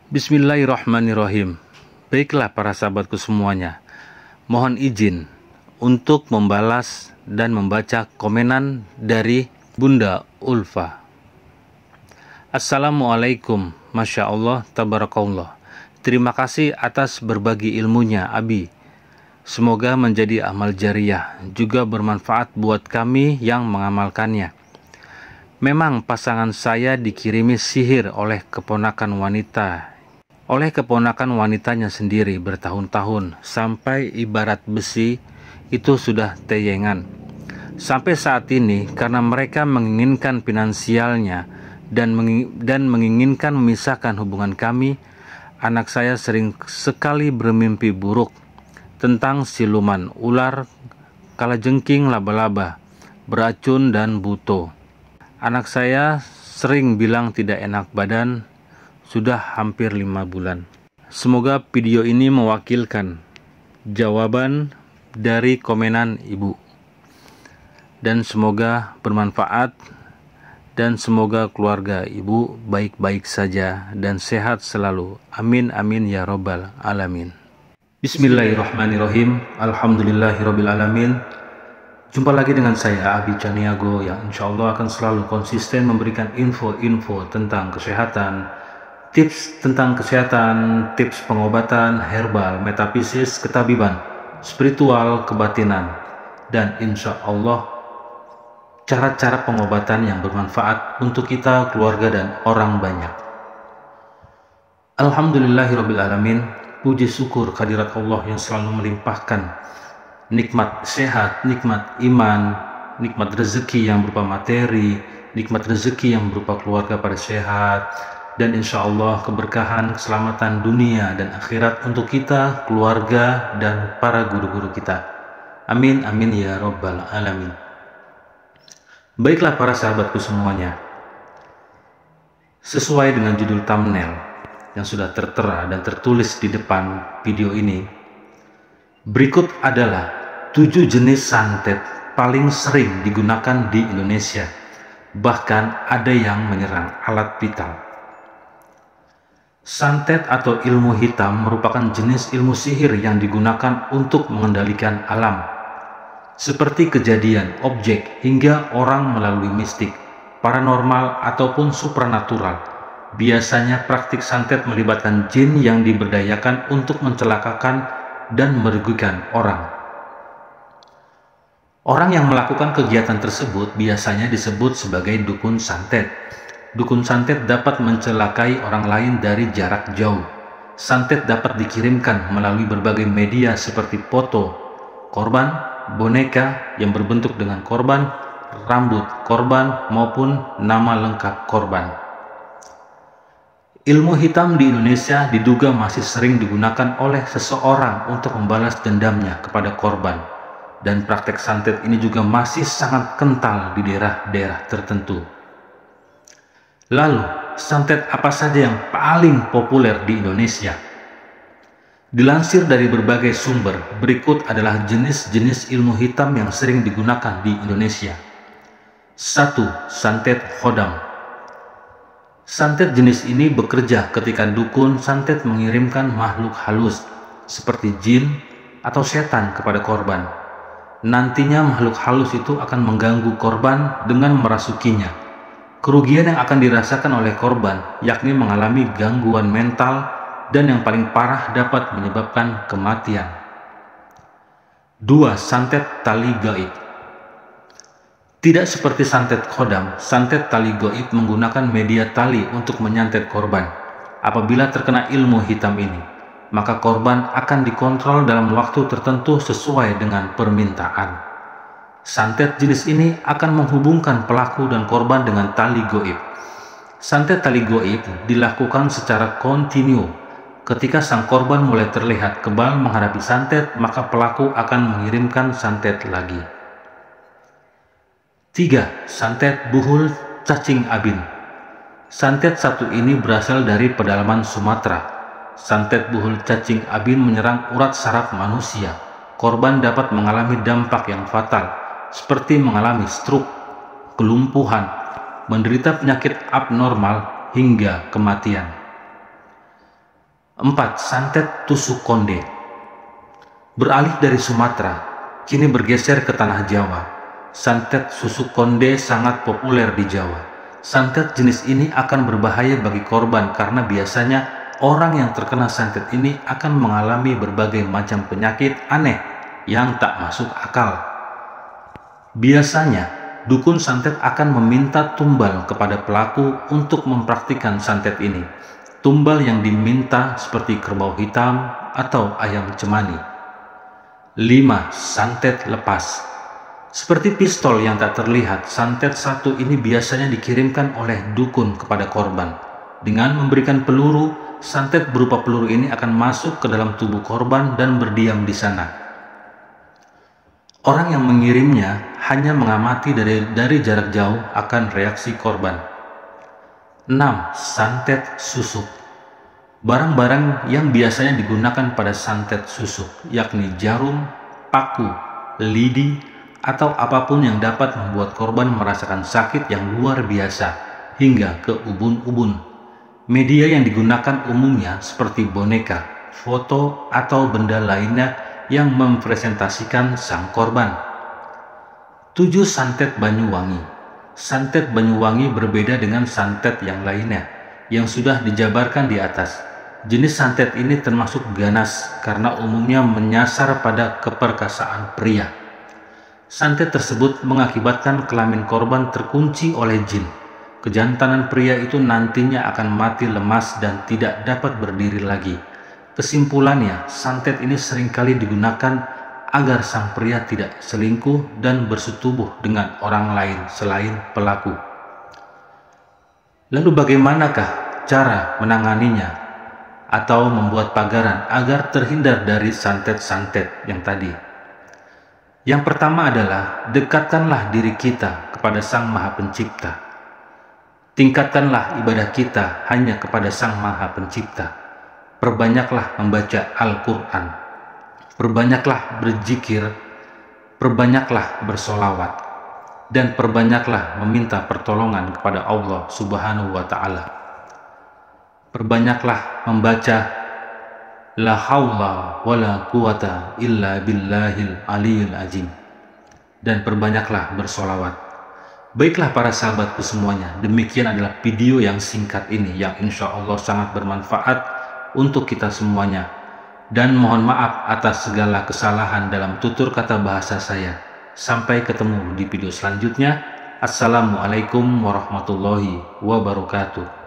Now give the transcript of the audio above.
Bismillahirrahmanirrahim. Baiklah para sahabatku semuanya, mohon izin untuk membalas dan membaca komenan dari Bunda Ulfa. Assalamualaikum, Masya Allah, Tabarakallah. Terima kasih atas berbagi ilmunya, Abi. Semoga menjadi amal jariyah, juga bermanfaat buat kami yang mengamalkannya. Memang pasangan saya dikirimi sihir oleh keponakan wanitanya sendiri bertahun-tahun, sampai ibarat besi itu sudah teyengan. Sampai saat ini karena mereka menginginkan finansialnya dan menginginkan memisahkan hubungan kami, anak saya sering sekali bermimpi buruk tentang siluman, ular, kalajengking, laba-laba, beracun, dan buto. Anak saya sering bilang tidak enak badan, sudah hampir 5 bulan. Semoga video ini mewakilkan jawaban dari komenan Ibu. Dan semoga bermanfaat, dan semoga keluarga Ibu baik-baik saja dan sehat selalu. Amin amin ya robbal alamin. Bismillahirrahmanirrahim. Alhamdulillahirabbil alamin. Jumpa lagi dengan saya Abi Caniago yang insya Allah akan selalu konsisten memberikan info-info tentang kesehatan, tips tentang kesehatan, tips pengobatan, herbal, metafisis, ketabiban, spiritual, kebatinan, dan insya Allah cara-cara pengobatan yang bermanfaat untuk kita, keluarga, dan orang banyak. Alhamdulillahirabbil alamin. Puji syukur kehadirat Allah yang selalu melimpahkan nikmat sehat, nikmat iman, nikmat rezeki yang berupa materi, nikmat rezeki yang berupa keluarga pada sehat, dan insya Allah keberkahan, keselamatan dunia dan akhirat untuk kita, keluarga, dan para guru-guru kita. Amin amin ya robbal alamin. Baiklah para sahabatku semuanya, sesuai dengan judul thumbnail yang sudah tertera dan tertulis di depan video ini, berikut adalah 7 jenis santet paling sering digunakan di Indonesia. Bahkan ada yang menyerang alat vital. Santet atau ilmu hitam merupakan jenis ilmu sihir yang digunakan untuk mengendalikan alam, seperti kejadian, objek, hingga orang melalui mistik, paranormal, ataupun supranatural. Biasanya praktik santet melibatkan jin yang diberdayakan untuk mencelakakan dan merugikan orang. Orang yang melakukan kegiatan tersebut biasanya disebut sebagai dukun santet. Dukun santet dapat mencelakai orang lain dari jarak jauh. Santet dapat dikirimkan melalui berbagai media seperti foto korban, boneka yang berbentuk dengan korban, rambut korban, maupun nama lengkap korban. Ilmu hitam di Indonesia diduga masih sering digunakan oleh seseorang untuk membalas dendamnya kepada korban. Dan praktek santet ini juga masih sangat kental di daerah-daerah tertentu. Lalu, santet apa saja yang paling populer di Indonesia? Dilansir dari berbagai sumber, berikut adalah jenis-jenis ilmu hitam yang sering digunakan di Indonesia. 1. Santet khodam. Santet jenis ini bekerja ketika dukun santet mengirimkan makhluk halus seperti jin atau setan kepada korban. Nantinya makhluk halus itu akan mengganggu korban dengan merasukinya. Kerugian yang akan dirasakan oleh korban yakni mengalami gangguan mental dan yang paling parah dapat menyebabkan kematian. 2. Santet tali gaib. Tidak seperti santet khodam, santet tali gaib menggunakan media tali untuk menyantet korban. Apabila terkena ilmu hitam ini, maka korban akan dikontrol dalam waktu tertentu sesuai dengan permintaan. Santet jenis ini akan menghubungkan pelaku dan korban dengan tali gaib. Santet tali gaib dilakukan secara kontinu. Ketika sang korban mulai terlihat kebal menghadapi santet, maka pelaku akan mengirimkan santet lagi. 3. Santet buhul cacing abin. Santet satu ini berasal dari pedalaman Sumatera. Santet buhul cacing abin menyerang urat saraf manusia. Korban dapat mengalami dampak yang fatal, seperti mengalami stroke, kelumpuhan, menderita penyakit abnormal, hingga kematian. 4. Santet tusuk konde. Beralih dari Sumatera, kini bergeser ke tanah Jawa. Santet susuk konde sangat populer di Jawa. Santet jenis ini akan berbahaya bagi korban karena biasanya orang yang terkena santet ini akan mengalami berbagai macam penyakit aneh yang tak masuk akal. Biasanya, dukun santet akan meminta tumbal kepada pelaku untuk mempraktikkan santet ini. Tumbal yang diminta seperti kerbau hitam atau ayam cemani. 5. Santet lepas. Seperti pistol yang tak terlihat, santet satu ini biasanya dikirimkan oleh dukun kepada korban. Dengan memberikan peluru, santet berupa peluru ini akan masuk ke dalam tubuh korban dan berdiam di sana. Orang yang mengirimnya hanya mengamati dari jarak jauh akan reaksi korban. 6. Santet susuk. Barang-barang yang biasanya digunakan pada santet susuk, yakni jarum, paku, lidi, atau apapun yang dapat membuat korban merasakan sakit yang luar biasa hingga ke ubun-ubun. Media yang digunakan umumnya seperti boneka, foto, atau benda lainnya yang mempresentasikan sang korban. 7. Santet Banyuwangi. Santet Banyuwangi berbeda dengan santet yang lainnya yang sudah dijabarkan di atas. Jenis santet ini termasuk ganas karena umumnya menyasar pada keperkasaan pria. Santet tersebut mengakibatkan kelamin korban terkunci oleh jin. Kejantanan pria itu nantinya akan mati lemas dan tidak dapat berdiri lagi. Kesimpulannya, santet ini seringkali digunakan agar sang pria tidak selingkuh dan bersetubuh dengan orang lain selain pelaku. Lalu bagaimanakah cara menanganinya atau membuat pagaran agar terhindar dari santet-santet yang tadi? Yang pertama adalah dekatkanlah diri kita kepada Sang Maha Pencipta. Tingkatkanlah ibadah kita hanya kepada Sang Maha Pencipta. Perbanyaklah membaca Al-Quran. Perbanyaklah berzikir. Perbanyaklah bersolawat. Dan perbanyaklah meminta pertolongan kepada Allah Subhanahu wa Ta'ala. Perbanyaklah membaca La haula wa la quwata illa billahil aliyil azim. Dan perbanyaklah bersolawat. Baiklah para sahabatku semuanya, demikian adalah video yang singkat ini yang insya Allah sangat bermanfaat untuk kita semuanya. Dan mohon maaf atas segala kesalahan dalam tutur kata bahasa saya. Sampai ketemu di video selanjutnya. Assalamualaikum warahmatullahi wabarakatuh.